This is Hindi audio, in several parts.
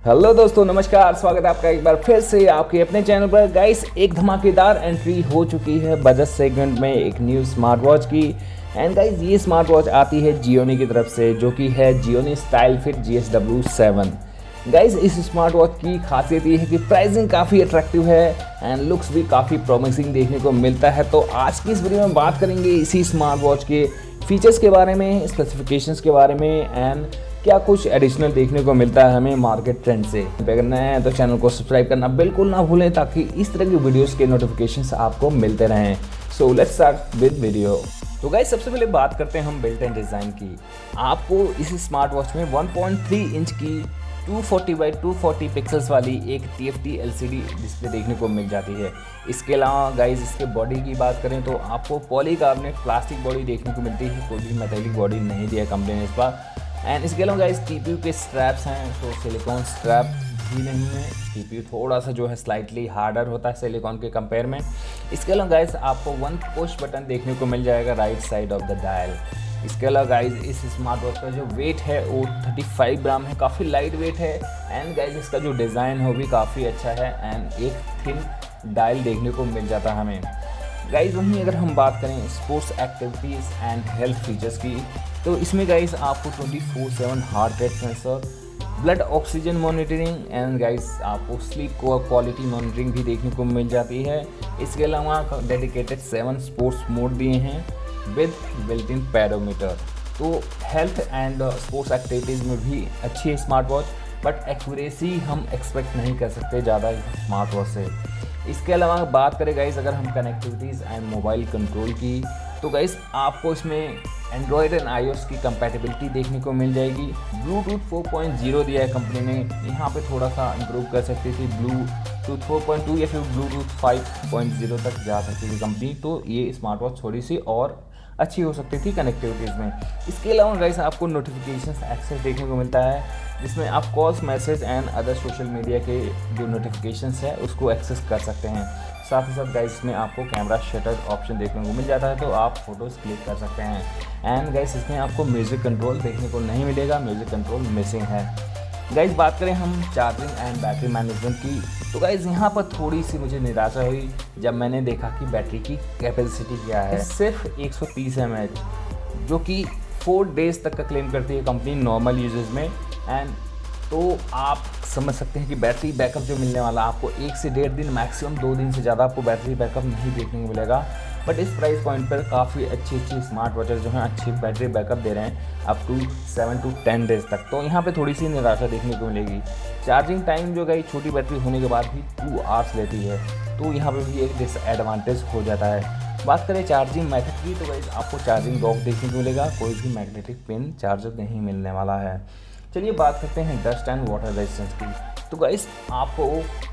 हेलो दोस्तों, नमस्कार। स्वागत है आपका एक बार फिर से आपके अपने चैनल पर। गाइस, एक धमाकेदार एंट्री हो चुकी है बजट सेगमेंट में एक न्यू स्मार्ट वॉच की। एंड गाइस, ये स्मार्ट वॉच आती है जियोनी की तरफ से, जो कि है जियोनी स्टाइलफिट GSW7। गाइस, इस स्मार्ट वॉच की खासियत ये है कि प्राइसिंग काफ़ी अट्रैक्टिव है एंड लुक्स भी काफ़ी प्रॉमिसिंग देखने को मिलता है। तो आज की इस वीडियो में बात करेंगे इसी स्मार्ट वॉच के फीचर्स के बारे में, स्पेसिफिकेशंस के बारे में एंड क्या कुछ एडिशनल देखने को मिलता है हमें मार्केट ट्रेंड से। करना है तो चैनल को सब्सक्राइब करना बिल्कुल ना भूलें, ताकि इस तरह की वीडियोस के नोटिफिकेशंस आपको मिलते रहें। So let's start with video. तो गाइस, सबसे पहले बात करते हैं हम बिल्ट इन डिज़ाइन की। आपको इस स्मार्ट वॉच में 1.3 इंच की 240x240 पिक्सल्स वाली एक TFT LCD डिस्प्ले देखने को मिल जाती है। इसके अलावा गाइस, इसके बॉडी की बात करें तो आपको पॉलीकार्बोनेट प्लास्टिक बॉडी देखने को मिलती है, कोई भी मेटेलिक बॉडी नहीं दिया है कंपनी ने इस बार। एंड इसके अलावा गाइस, TPU के स्ट्रैप्स हैं तो सिलिकॉन स्ट्रैप भी नहीं है। TPU थोड़ा सा जो है स्लाइटली हार्डर होता है सिलिकॉन के कंपेयर में। इसके अलावा गाइस, आपको 1 पुश बटन देखने को मिल जाएगा right side of the dial. इसके अलावा गाइस, इस स्मार्ट वॉच का जो वेट है वो 35 ग्राम है, काफ़ी लाइट वेट है। एंड गाइस, इसका जो डिज़ाइन है वो भी काफ़ी अच्छा है एंड एक थिन डायल देखने को मिल जाता है हमें। गाइस, वहीं अगर हम बात करें sports activities and health features की, तो इसमें गाइस आपको 24/7 heart rate sensor, blood oxygen monitoring and guys आपको स्लीप क्वालिटी मॉनिटरिंग भी देखने को मिल जाती है। इसके अलावा डेडिकेटेड 7 स्पोर्ट्स मोड दिए हैं विद बिल्ट इन पैरोमीटर। तो हेल्थ एंड स्पोर्ट्स एक्टिविटीज़ में भी अच्छी है स्मार्ट वॉच, बट एक्यूरेसी हम एक्सपेक्ट नहीं कर सकते ज़्यादा इस स्मार्ट वॉच से। इसके अलावा बात करें गाइस, अगर हम कनेक्टिविटीज़ एंड मोबाइल कंट्रोल की, तो गाइस आपको इसमें एंड्रॉयड एंड iOS की कंपैटिबिलिटी देखने को मिल जाएगी। ब्लूटूथ 4.0 दिया है कंपनी ने, यहाँ पे थोड़ा सा इम्प्रूव कर सकती थी। ब्लूटूथ 4.2 या फिर ब्लूटूथ 5.0 तक जा सकती थी कंपनी, तो ये स्मार्ट वॉच थोड़ी सी और अच्छी हो सकती थी कनेक्टिविटीज़ में। इसके अलावा गाइस, आपको नोटिफिकेशन एक्सेस देखने को मिलता है, जिसमें आप calls, message and other social media के जो नोटिफिकेशंस है उसको एक्सेस कर सकते हैं। साथ ही साथ गाइस, इसमें आपको कैमरा शटर ऑप्शन देखने को मिल जाता है, तो आप फोटोज़ क्लिक कर सकते हैं। एंड गाइस, इसमें आपको म्यूज़िक कंट्रोल देखने को नहीं मिलेगा, म्यूज़िक कंट्रोल मिसिंग है। गाइस, बात करें हम चार्जिंग एंड बैटरी मैनेजमेंट की, तो गाइस यहाँ पर थोड़ी सी मुझे निराशा हुई जब मैंने देखा कि बैटरी की कैपेसिटी क्या है, सिर्फ 130 mAh, जो कि 4 डेज़ तक का क्लेम करती है कंपनी नॉर्मल यूजेस में। एंड तो आप समझ सकते हैं कि बैटरी बैकअप जो मिलने वाला आपको 1 से 1.5 दिन, मैक्सिमम 2 दिन से ज़्यादा आपको बैटरी बैकअप नहीं देखने को मिलेगा। बट इस प्राइस पॉइंट पर काफ़ी अच्छी स्मार्ट वॉचेस जो हैं अच्छी बैटरी बैकअप दे रहे हैं, अप टू 7 to 10 डेज़ तक। तो यहाँ पे थोड़ी सी निराशा देखने को मिलेगी। चार्जिंग टाइम जो गई छोटी बैटरी होने के बाद भी 2 आवर्स लेती है, तो यहाँ पे भी एक डिसएडवांटेज हो जाता है। बात करें चार्जिंग मेथड की, तो गाइस आपको चार्जिंग डॉक देखने को मिलेगा, कोई भी मैग्नेटिक पिन चार्जर नहीं मिलने वाला है। चलिए बात करते हैं डस्ट एंड वाटर रेजिस्टेंस की। तो गाइस, आपको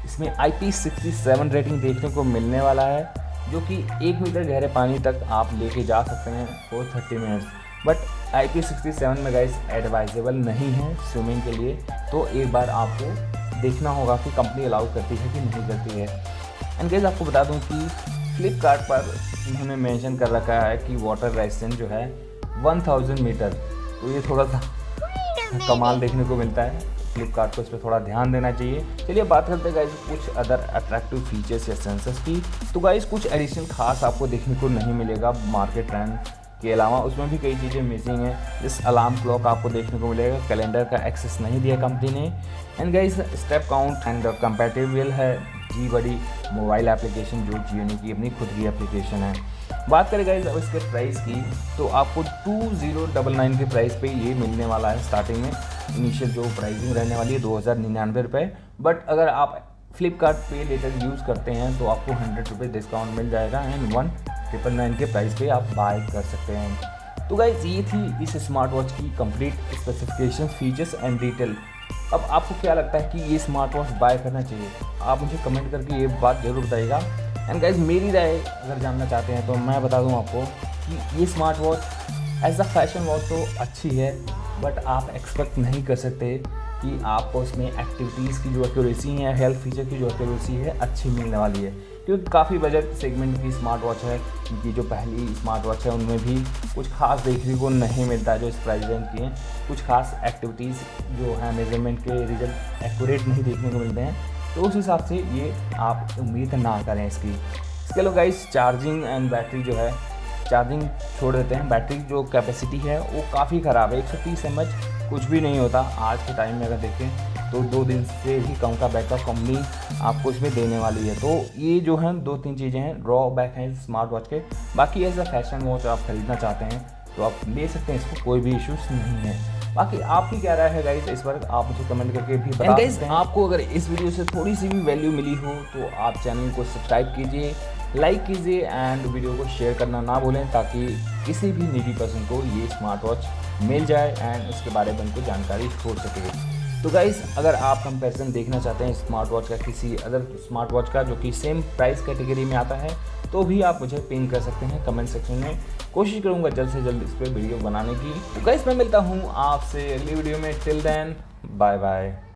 इसमें IP67 रेटिंग देखने को मिलने वाला है, जो कि 1 मीटर गहरे पानी तक आप लेके जा सकते हैं फॉर 30 मिनट्स। बट IP67 में गाइस एडवाइजेबल नहीं है स्विमिंग के लिए, तो एक बार आपको देखना होगा कि कंपनी अलाउ करती है कि नहीं करती है। एंड गाइस, आपको बता दूं कि फ्लिपकार्ट पर इन्होंने मेंशन कर रखा है कि वाटर रेजिस्टेंस जो है 1000 मीटर, तो ये थोड़ा सा कमाल देखने को मिलता है। फ्लिपकार्ट को इस पर थोड़ा ध्यान देना चाहिए। चलिए बात करते हैं गाइस कुछ अदर अट्रैक्टिव फीचर्स या सेंसर्स की। तो गाइस, कुछ एडिशनल खास आपको देखने को नहीं मिलेगा मार्केट ट्रेंड के अलावा, उसमें भी कई चीज़ें मिसिंग हैं। जिस अलार्म क्लॉक आपको देखने को मिलेगा, कैलेंडर का एक्सेस नहीं दिया कंपनी ने। And guys, step count and compatible है जी बड़ी मोबाइल एप्लीकेशन, जो जियोनी की अपनी खुद की एप्लीकेशन है। बात करें गाइस अब इसके प्राइस की, तो आपको 2099 के प्राइस पे ये मिलने वाला है स्टार्टिंग में। इनिशियल जो प्राइसिंग रहने वाली है 2099 रुपये, बट अगर आप फ्लिपकार्ट पे लेटर यूज़ करते हैं तो आपको 100 रुपये डिस्काउंट मिल जाएगा एंड 1999 के प्राइस पे आप बाय कर सकते हैं। तो गाइस, ये थी इस स्मार्ट वॉच की complete specification, features and detail. अब आपको क्या लगता है कि ये स्मार्ट वॉच बाय करना चाहिए? आप मुझे कमेंट करके ये बात ज़रूर बताइएगा। एंड गाइस, मेरी राय अगर जानना चाहते हैं तो मैं बता दूं आपको कि ये smart watch as a fashion watch तो अच्छी है, बट आप एक्सपेक्ट नहीं कर सकते कि आपको इसमें एक्टिविटीज़ की जो एक्यूरेसी है, हेल्थ फीचर की जो एक्यूरेसी है अच्छी मिलने वाली है। क्योंकि काफ़ी बजट सेगमेंट की स्मार्ट वॉच है, क्योंकि जो पहली स्मार्ट वॉच है उनमें भी कुछ खास देखने को नहीं मिलता है जो इस प्राइस रेंज की हैं। कुछ खास एक्टिविटीज़ जो हैं मेजरमेंट के रिजल्ट एक्यूरेट नहीं देखने को मिलते हैं, तो उस हिसाब से ये आप उम्मीद ना करें इसकी। इसके अलावा गाइस चार्जिंग एंड बैटरी जो है, चार्जिंग छोड़ देते हैं, बैटरी जो कैपेसिटी है वो काफ़ी ख़राब है। 130 mAh कुछ भी नहीं होता आज के टाइम में। अगर देखें तो 2 दिन से भी कम का बैकअप कंपनी आपको इसमें देने वाली है। तो ये जो है 2-3 चीज़ें हैं ड्रॉबैक हैं स्मार्ट वॉच के। बाकी एज अ फैशन वॉच आप खरीदना चाहते हैं तो आप ले सकते हैं, इसको कोई भी इश्यूज़ नहीं है। बाकी आपकी क्या राय है गाइस इस पर, आप मुझे कमेंट करके भी बता सकते हैं। आपको अगर इस वीडियो से थोड़ी सी भी वैल्यू मिली हो तो आप चैनल को सब्सक्राइब कीजिए, लाइक कीजिए एंड वीडियो को शेयर करना ना भूलें, ताकि किसी भी नीडी पर्सन को ये स्मार्ट वॉच मिल जाए एंड उसके बारे में उनको जानकारी हो सके। तो गाइस अगर आप कंपैरिजन देखना चाहते हैं स्मार्ट वॉच का किसी अदर स्मार्ट वॉच का जो कि सेम प्राइस कैटेगरी में आता है, तो भी आप मुझे पिन कर सकते हैं कमेंट सेक्शन में। कोशिश करूंगा जल्द से जल्द इस पर वीडियो बनाने की। तो गाइस मैं मिलता हूं आपसे अगली वीडियो में। Till then bye bye.